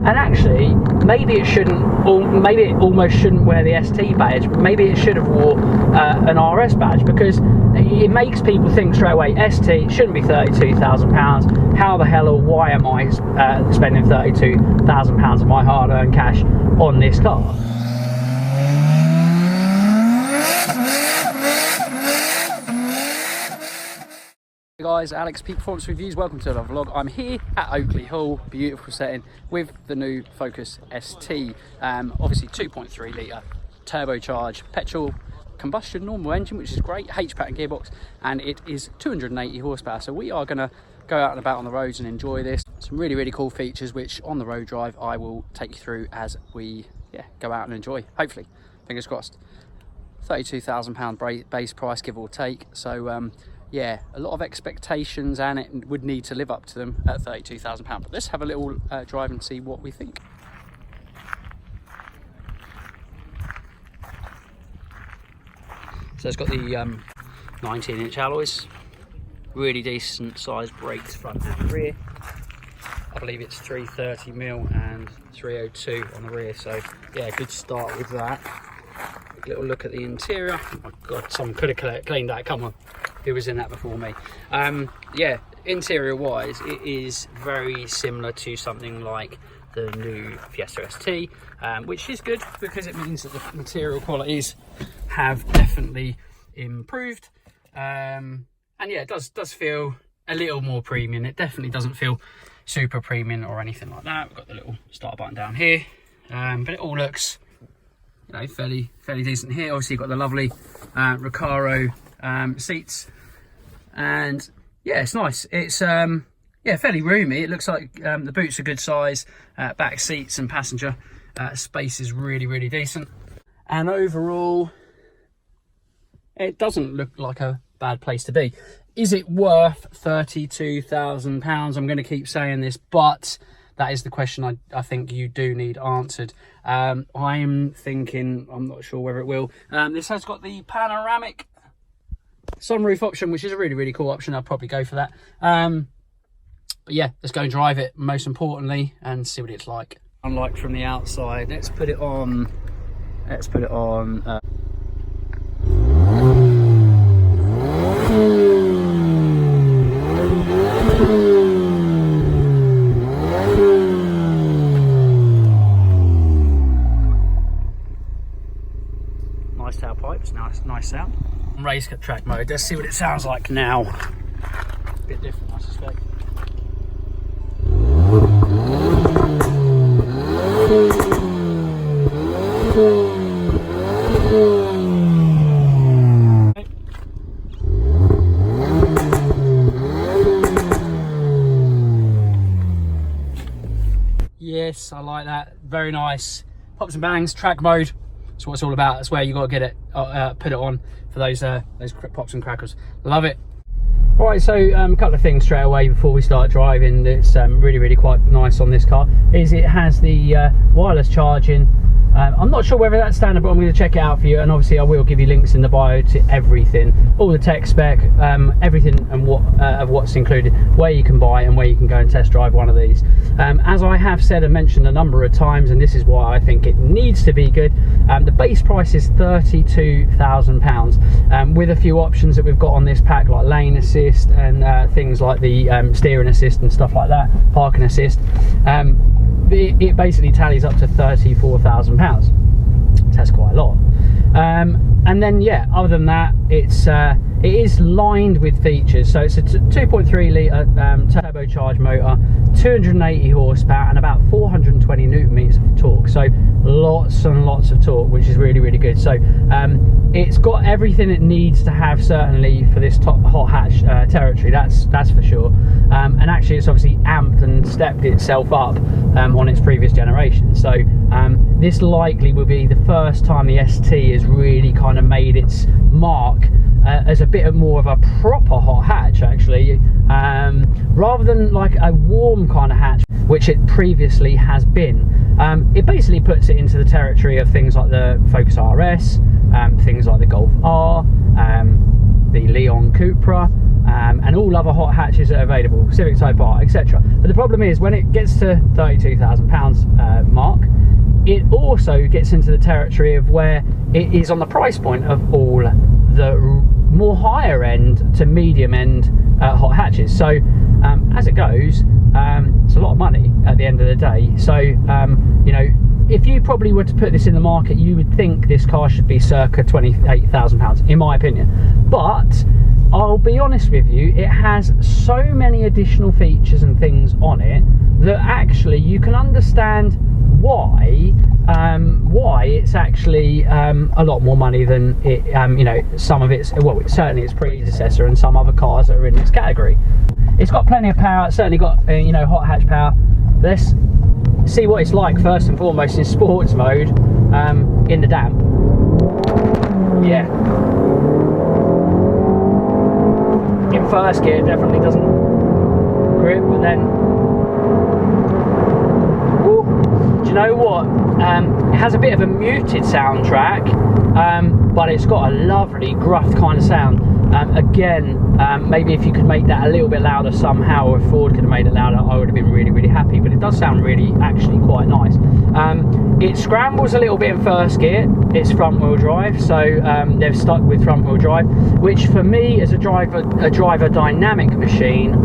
And actually, maybe it shouldn't, or maybe it almost shouldn't wear the ST badge, but maybe it should have wore an RS badge, because it makes people think straight away, ST shouldn't be £32,000. How the hell or why am I spending £32,000 of my hard-earned cash on this car? Hey guys, Alex, Peak Performance Reviews. Welcome to another vlog. I'm here at Oakley Hall, beautiful setting, with the new Focus ST. Obviously 2.3 litre turbocharged petrol combustion normal engine, which is great, H-pattern gearbox, and it is 280 horsepower. So we are going to go out and about on the roads and enjoy this. Some really cool features which on the road drive I will take you through as we go out and enjoy, hopefully, fingers crossed. £32,000 base price, give or take. So yeah, a lot of expectations, and it would need to live up to them at £32,000. But let's have a little drive and see what we think. So it's got the 19-inch alloys, really decent sized brakes front and rear. I believe it's 330mm and 302 on the rear, so yeah, good start with that. A little look at the interior. Oh my god, someone could have cleaned that, come on. Who was in that before me? Yeah, interior wise, it is very similar to something like the new Fiesta ST, which is good because it means that the material qualities have definitely improved. And yeah, it does feel a little more premium. It definitely doesn't feel super premium or anything like that. We've got the little start button down here, but it all looks, you know, fairly decent here. Obviously, you've got the lovely Recaro seats, and yeah, it's nice. It's yeah, fairly roomy. It looks like the boots are good size. Back seats and passenger space is really decent, and overall it doesn't look like a bad place to be. Is it worth £32,000? I'm going to keep saying this, but that is the question I think you do need answered. I'm thinking, I'm not sure whether it will. This has got the panoramic sunroof option, which is a really cool option. I'll probably go for that. But yeah, let's go and drive it, most importantly, and see what it's like. Unlike from the outside, let's put it on. Nice tailpipes, nice sound. Race track mode, let's see what it sounds like now. A bit different, I suspect. Yes, I like that. Very nice. Pops and bangs, track mode. That's what it's all about. That's where you got to get it, put it on for those pops and crackers. Love it. All right, so a couple of things straight away before we start driving that's really quite nice on this car is it has the wireless charging. I'm not sure whether that's standard, but I'm going to check it out for you, and obviously I will give you links in the bio to everything, all the tech spec, everything and what's included, where you can buy and where you can go and test drive one of these. As I have said and mentioned a number of times, and this is why I think it needs to be good, the base price is £32,000, with a few options that we've got on this pack, like lane assist and things like the steering assist and stuff like that, parking assist. It basically tallies up to £34,000. That's quite a lot. And then yeah, other than that, it is lined with features. So it's a 2.3 litre turbocharged motor, 280 horsepower, and about 420 newton meters of torque. So lots and lots of torque, which is really good. So it's got everything it needs to have, certainly for this top hot hatch territory. That's for sure. And actually, it's obviously amped and stepped itself up on its previous generation. So this likely will be the first time the ST has really kind of made its mark as a bit more of a proper hot hatch, actually, rather than like a warm kind of hatch, which it previously has been. It basically puts it into the territory of things like the Focus RS, things like the Golf R, the Leon Cupra, and all other hot hatches that are available, Civic Type R, etc. But the problem is when it gets to £32,000 mark, it also gets into the territory of where it is on the price point of all the more higher end to medium end hot hatches. So as it goes, it's a lot of money at the end of the day. So you know, if you probably were to put this in the market, you would think this car should be circa £28,000 in my opinion. But I'll be honest with you, it has so many additional features and things on it that actually you can understand why it's actually a lot more money than it, you know, some of its, well, certainly its predecessor and some other cars that are in this category. It's got plenty of power. It's certainly got you know, hot hatch power. Let's see what it's like first and foremost in sports mode in the damp. Yeah, in first gear it definitely doesn't grip, but then do you know what? It has a bit of a muted soundtrack, but it's got a lovely gruff kind of sound. Again, maybe if you could make that a little bit louder somehow, or if Ford could have made it louder, I would have been really, really happy. But it does sound really, actually quite nice. It scrambles a little bit in first gear. It's front wheel drive, so they've stuck with front wheel drive, which for me as a driver dynamic machine,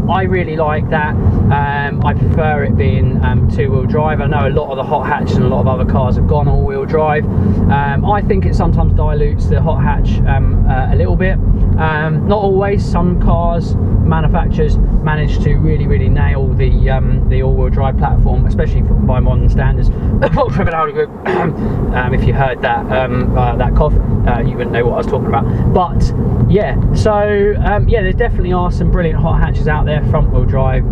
I really like that. I prefer it being two-wheel drive. I know a lot of the hot hatches and a lot of other cars have gone all-wheel drive. I think it sometimes dilutes the hot hatch a little bit. Not always. Some cars, manufacturers manage to really, really nail the all-wheel drive platform, especially by modern standards. If you heard that that cough, you wouldn't know what I was talking about. But yeah, so yeah, there definitely are some brilliant hot hatches out there, front wheel drive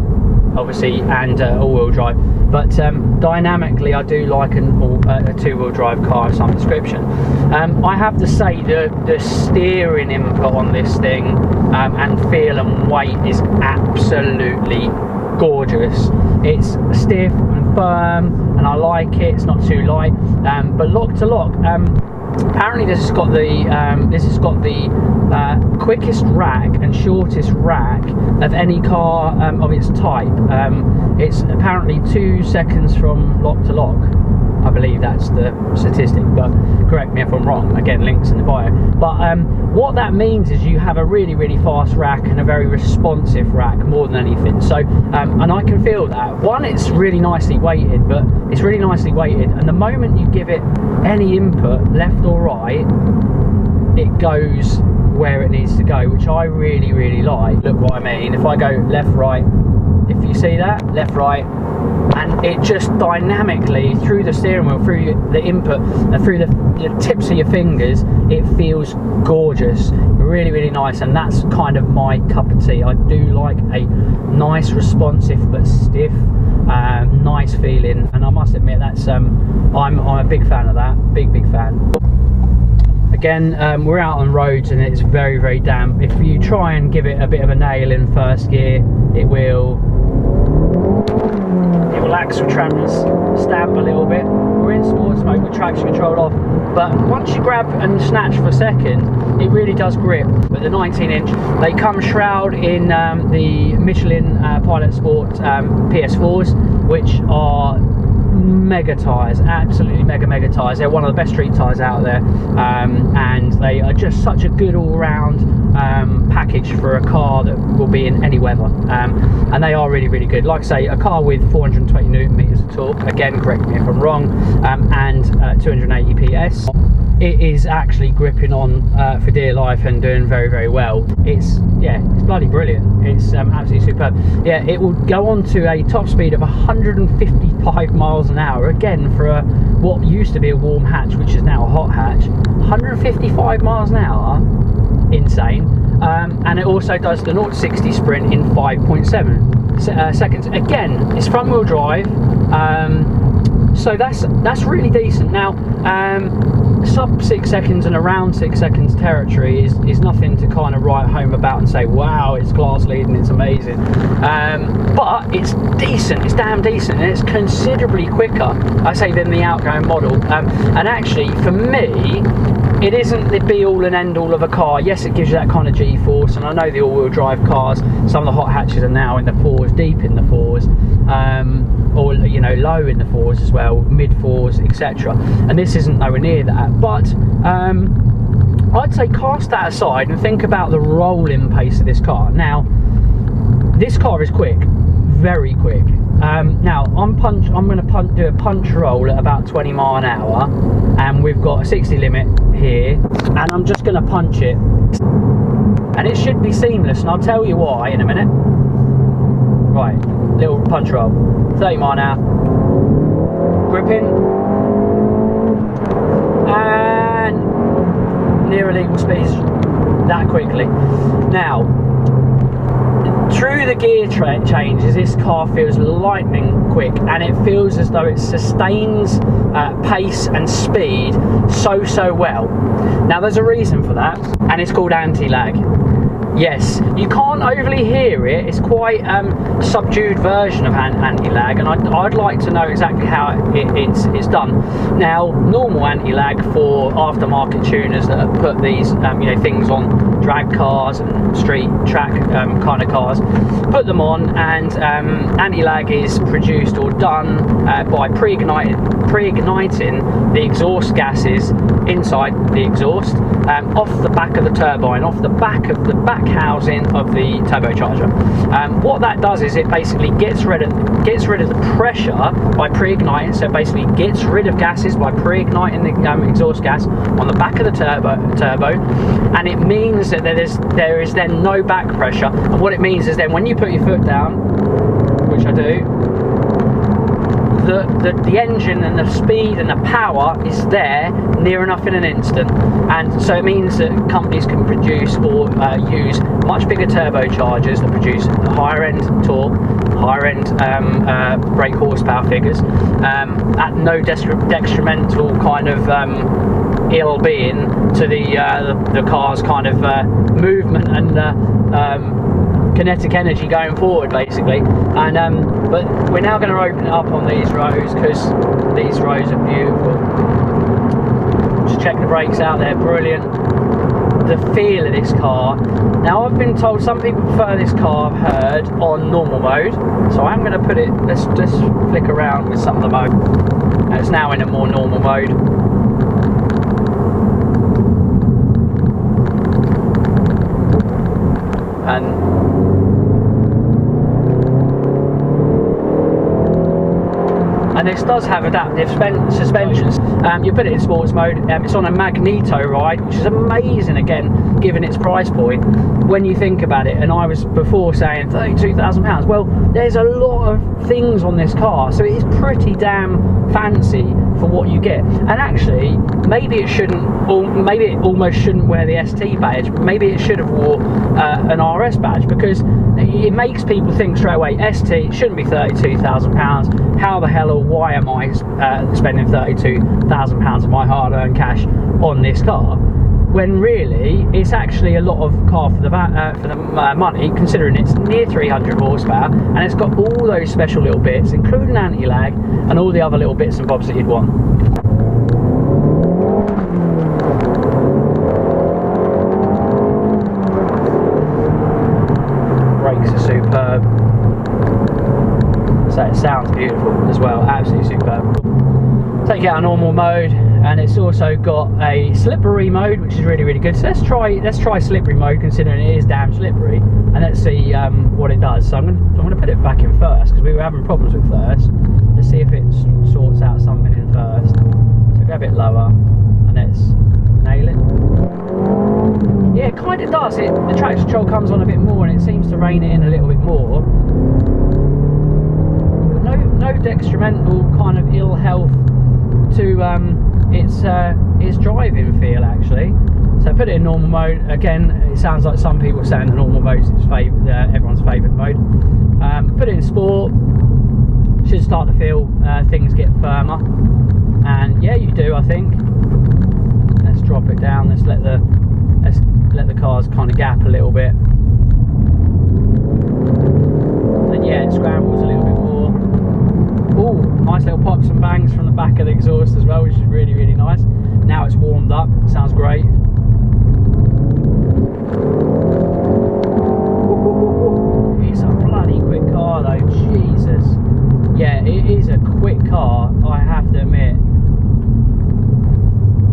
obviously, and all-wheel drive, but dynamically I do like a two-wheel drive car of some description. I have to say the steering input on this thing and feel and weight is absolutely gorgeous. It's stiff and firm and I like it. It's not too light, but lock to lock, apparently this has got the quickest rack and shortest rack of any car of its type. It's apparently 2 seconds from lock to lock. I believe that's the statistic, but correct me if I'm wrong. Again, links in the bio. But what that means is you have a really, really fast rack and a very responsive rack more than anything. So, and I can feel that. One, it's really nicely weighted, but it's really nicely weighted. And the moment you give it any input, left or right, it goes where it needs to go, which I really, really like. Look what I mean. If I go left, right, if you see that, left, right, and it just dynamically through the steering wheel, through the input and through the tips of your fingers, it feels gorgeous, really, really nice. And that's kind of my cup of tea. I do like a nice, responsive but stiff, nice feeling, and I must admit that's I'm a big fan of that. Big fan. Again, we're out on roads and it's very, very damp. If you try and give it a bit of a nail in first gear, it will axle tremors, stamp a little bit. We're in sports mode with traction control off, but once you grab and snatch for a second, it really does grip. But the 19-inch, they come shroud in the Michelin Pilot Sport PS4s, which are mega tyres, absolutely mega tyres. They're one of the best street tyres out there, and they are just such a good all-round package for a car that will be in any weather, and they are really, really good. Like I say, a car with 420 newton meters of torque, again, correct me if I'm wrong, and 280 PS. It is actually gripping on for dear life and doing very, very well. It's bloody brilliant. It's absolutely superb. Yeah, it will go on to a top speed of 155 miles an hour. Again, for what used to be a warm hatch, which is now a hot hatch, 155 miles an hour, insane. And it also does the 0 to 60 sprint in 5.7 seconds. Again, it's front wheel drive, so that's really decent. Now, sub 6 seconds and around 6 seconds territory is nothing to kind of write home about and say, wow, it's class leading, it's amazing. But it's decent, it's damn decent, and it's considerably quicker, I say, than the outgoing model. And actually, for me, it isn't the be all and end all of a car. Yes, it gives you that kind of G-force, and I know the all-wheel drive cars, some of the hot hatches are now in the fours, deep in the fours, or you know, low in the fours as well, mid fours, etc. And this isn't nowhere near that. But I'd say cast that aside and think about the rolling pace of this car. Now, this car is quick, very quick. Now I'm going to do a punch roll at about 20 mile an hour, and we've got a 60 limit here, and I'm just going to punch it, and it should be seamless, and I'll tell you why in a minute. Right, little punch roll, 30 mile an hour, gripping, and near illegal speeds that quickly. Now, through the gear changes, this car feels lightning quick, and it feels as though it sustains pace and speed so well. Now, there's a reason for that, and it's called anti-lag. Yes, you can't overly hear it. It's quite subdued version of anti-lag, and I'd like to know exactly how it's done. Now, normal anti-lag for aftermarket tuners that have put these you know, things on drag cars and street track kind of cars, put them on, and anti-lag is produced or done by pre-igniting the exhaust gases inside the exhaust off the back of the turbine, off the back of the back housing of the turbocharger. What that does is it basically gets rid of the pressure by pre-igniting, so it basically gets rid of gases by pre-igniting the exhaust gas on the back of the turbo, and it means that there is then no back pressure. And what it means is then when you put your foot down, which I do, the engine and the speed and the power is there near enough in an instant, and so it means that companies can produce or use much bigger turbochargers that produce higher end torque, higher end brake horsepower figures at no detrimental kind of ill being to the car's kind of movement and kinetic energy going forward, basically. And but we're now going to open it up on these rows, because these rows are beautiful. Just check the brakes out, they're brilliant. The feel of this car. Now, I've been told some people prefer this car, I've heard, on normal mode, so I'm going to put it, let's just flick around with some of the mode. And it's now in a more normal mode. And this does have adaptive suspensions. You put it in sports mode, it's on a magneto ride, which is amazing, again, given its price point when you think about it. And I was before saying £32,000. Well, there's a lot of things on this car, so it is pretty damn fancy for what you get. And actually, maybe it shouldn't, or maybe it almost shouldn't wear the ST badge. Maybe it should have wore an RS badge, because it makes people think straight away, ST shouldn't be £32,000. How the hell or why am I spending £32,000 of my hard-earned cash on this car, when really it's actually a lot of car for the money, considering it's near 300 horsepower and it's got all those special little bits, including anti-lag and all the other little bits and bobs that you'd want. Brakes are superb. So it sounds beautiful as well, absolutely superb. Take it out of normal mode, and it's also got a slippery mode, which is really good. So let's try slippery mode, considering it is damn slippery, and let's see what it does. So I'm going to put it back in first, because we were having problems with first. Let's see if it sorts out something in first. So go a bit lower, and let's nail it. Yeah, it kind of does. The traction control comes on a bit more, and it seems to rein it in a little bit more. No detrimental kind of ill health to its driving feel, actually. So put it in normal mode. Again, it sounds like some people saying the normal mode is everyone's favourite mode. Put it in sport. Should start to feel things get firmer, and yeah, you do, I think. Let's drop it down. Let's let the cars kind of gap a little bit. And yeah, it scrambles a little bit more. Oh, nice little pops and bangs from the back of the exhaust as well, which is really nice. Now it's warmed up, sounds great. It's a bloody quick car though, Jesus. Yeah, it is a quick car, I have to admit.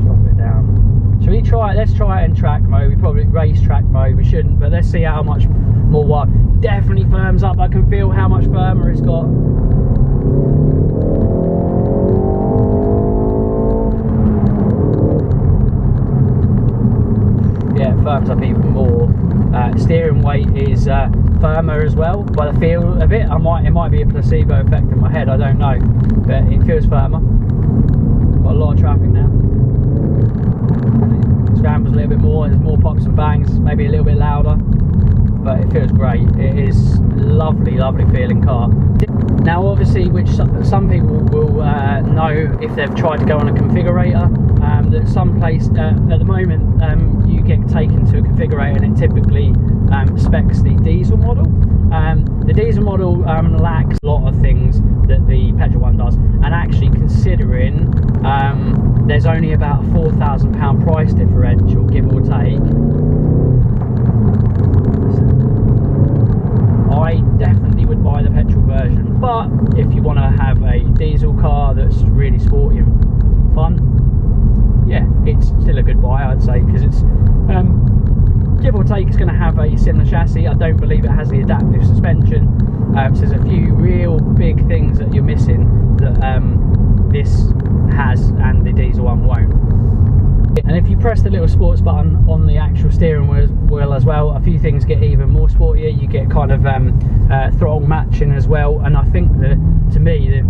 Drop it down. Shall we try it? Let's try it in track mode. We probably race track mode, we shouldn't, but let's see how much more what. Definitely firms up, I can feel how much firmer it's got. Yeah, it firms up even more. Steering weight is firmer as well by the feel of it. It might be a placebo effect in my head, I don't know, but it feels firmer. Got a lot of traffic now. Scrambles a little bit more, there's more pops and bangs, maybe a little bit louder, but it feels great. It is lovely feeling car. Now obviously, which some people will know if they've tried to go on a configurator, that some place at the moment you get taken to a configurator and it typically specs the diesel model. The diesel model lacks a lot of things that the petrol one does, and actually considering there's only about a £4,000 price differential, give or take, I definitely would buy the petrol version. But if you want to have a diesel car that's really sporty and fun, yeah, it's still a good buy, I'd say, because it's give or take, it's going to have a similar chassis. I don't believe it has the adaptive suspension, so there's a few real big things that you're missing that this has and the diesel one won't. And if you press the little sports button on the actual steering wheel as well, a few things get even more sportier. You get kind of throttle matching as well, and I think that, to me, it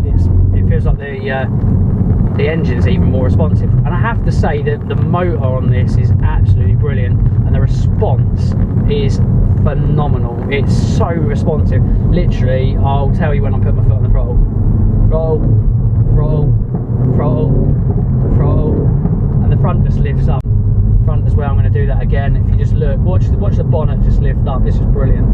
feels like the engine's even more responsive. And I have to say that the motor on this is absolutely brilliant, and the response is phenomenal. It's so responsive. Literally, I'll tell you when I put my foot on the throttle. Throttle, throttle, throttle, throttle. And the front just lifts up. Front as well. I'm going to do that again. If you just look, watch the bonnet just lift up. This is brilliant.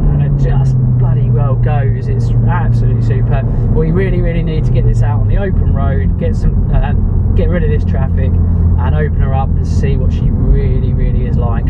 And it just bloody well goes. It's absolutely superb. We really need to get this out on the open road. Get rid of this traffic and open her up and see what she really is like.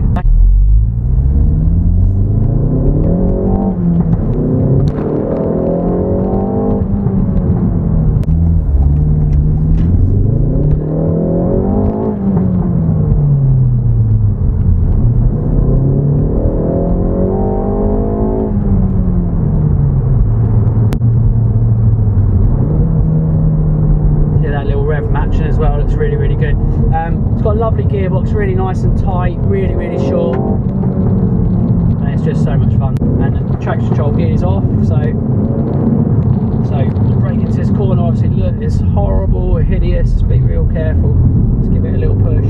As well, looks really good. It's got a lovely gearbox, really nice and tight, really short, and it's just so much fun. And the traction control is off, so brake into this corner, obviously look, it's horrible, hideous. Just be real careful. Let's give it a little push.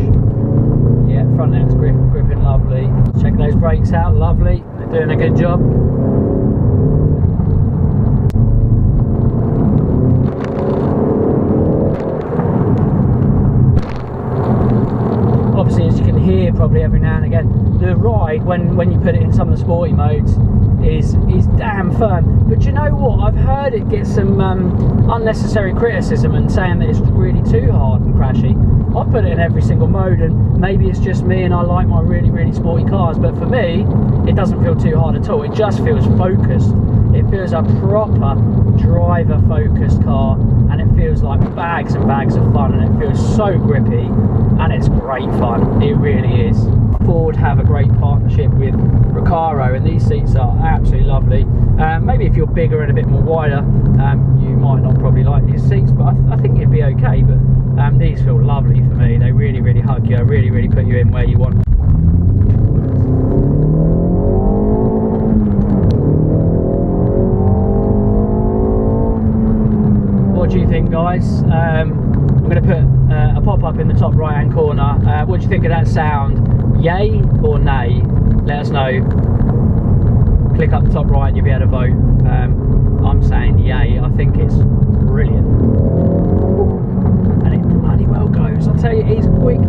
Yeah, front end's gripping lovely. Check those brakes out, lovely, they're doing a good job. Obviously, as you can hear probably every now and again, the ride when you put it in some of the sporty modes is damn firm. But you know what, I've heard it get some unnecessary criticism and saying that it's really too hard and crashy. I've put it in every single mode, and maybe it's just me and I like my really sporty cars, but for me it doesn't feel too hard at all. It just feels focused. It feels a proper driver focused car, and it feels like bags and bags of fun, and it feels so grippy, and it's great fun. It really is. Ford have a great partnership with Recaro, and these seats are absolutely lovely. Maybe if you're bigger and a bit more wider, you might not probably like these seats, but I think you'd be okay. But these feel lovely for me. They really hug you, really put you in where you want. What do you think, guys? I'm going to put a pop-up in the top right hand corner. What do you think of that sound? Yay or nay? Let us know. Click up the top right and you'll be able to vote. I'm saying yay. I think it's brilliant, and it bloody well goes. I'll tell you, it is quick.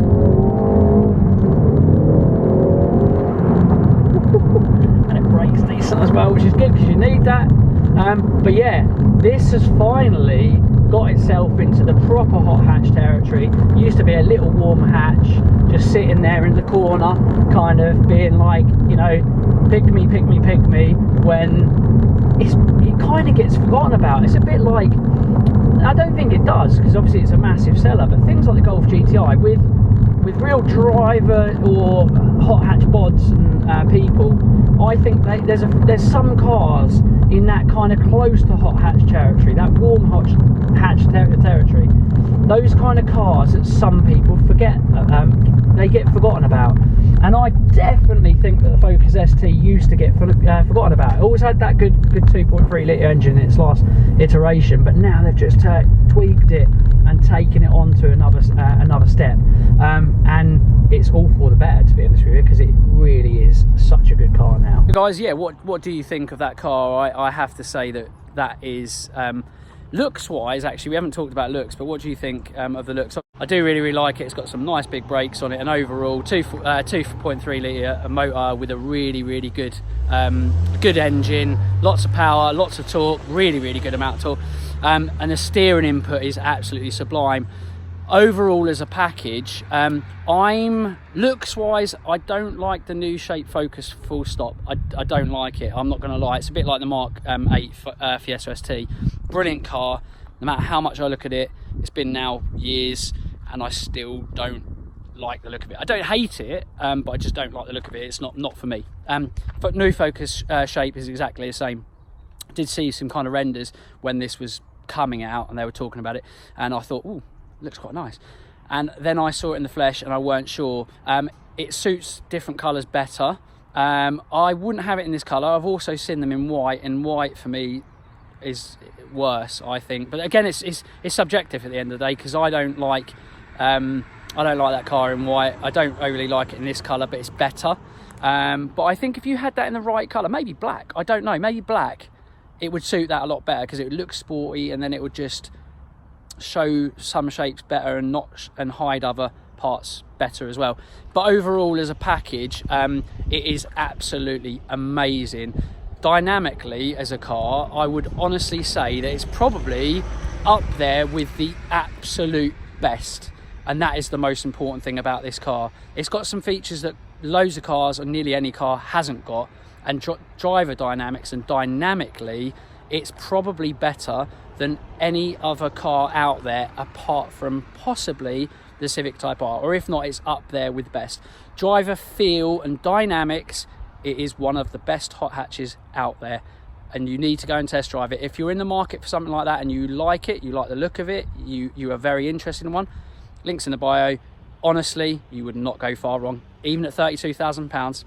And it brakes decent as well, which is good because you need that. But yeah, this has finally got itself into the proper hot hatch territory. It used to be a little warm hatch just sitting there in the corner, kind of being like, you know, pick me, pick me, pick me, when it kind of gets forgotten about. It's a bit like, I don't think it does, because obviously it's a massive seller, but things like the Golf GTI with real driver or hot hatch bods and people, I think there's some cars in that kind of close to hot hatch territory, that warm hot hatch territory, those kind of cars that some people forget, they get forgotten about. And I definitely think that the Focus ST used to get forgotten about. It always had that good 2.3 litre engine in its last iteration, but now they've just tweaked it and taken it on to another step. And it's all for the better, to be honest with you, because it really is such a good car now. Guys, yeah, what do you think of that car? I have to say that is, looks wise, actually, we haven't talked about looks, but what do you think of the looks? I do really like it. It's got some nice big brakes on it, and overall 2.3 litre motor with a really good good engine, lots of power, lots of torque, really good amount of torque, and the steering input is absolutely sublime. Overall, as a package, looks wise, I don't like the new shape Focus full stop. I don't like it, I'm not going to lie. It's a bit like the Mark 8 Fiesta ST. Brilliant car, no matter how much I look at it. It's been now years and I still don't like the look of it. I don't hate it, but I just don't like the look of it. It's not for me. But new Focus shape is exactly the same. I did see some kind of renders when this was coming out and they were talking about it, and I thought, ooh, looks quite nice. And then I saw it in the flesh and I weren't sure. It suits different colours better. I wouldn't have it in this colour. I've also seen them in white, and white for me is worse, I think. But again, it's subjective at the end of the day, because I don't like that car in white. I don't overly like it in this colour, but it's better. But I think if you had that in the right colour, maybe black, I don't know, maybe black, it would suit that a lot better, because it would look sporty and then it would just show some shapes better and hide other parts better as well. But overall, as a package, it is absolutely amazing. Dynamically, as a car, I would honestly say that it's probably up there with the absolute best, and that is the most important thing about this car. It's got some features that loads of cars, or nearly any car, hasn't got, and driver dynamics and dynamically, it's probably better than any other car out there, apart from possibly the Civic Type R, or if not, it's up there with best. Driver feel and dynamics, it is one of the best hot hatches out there, and you need to go and test drive it. If you're in the market for something like that and you like it, you like the look of it, you are very interested in one, links in the bio. Honestly, you would not go far wrong. Even at £32,000,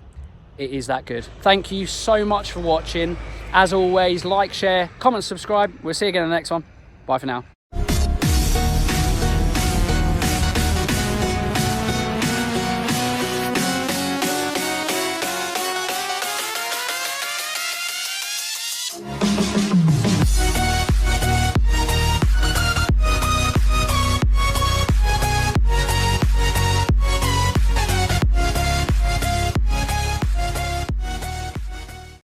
it is that good. Thank you so much for watching. As always, like, share, comment, subscribe. We'll see you again in the next one. Bye for now.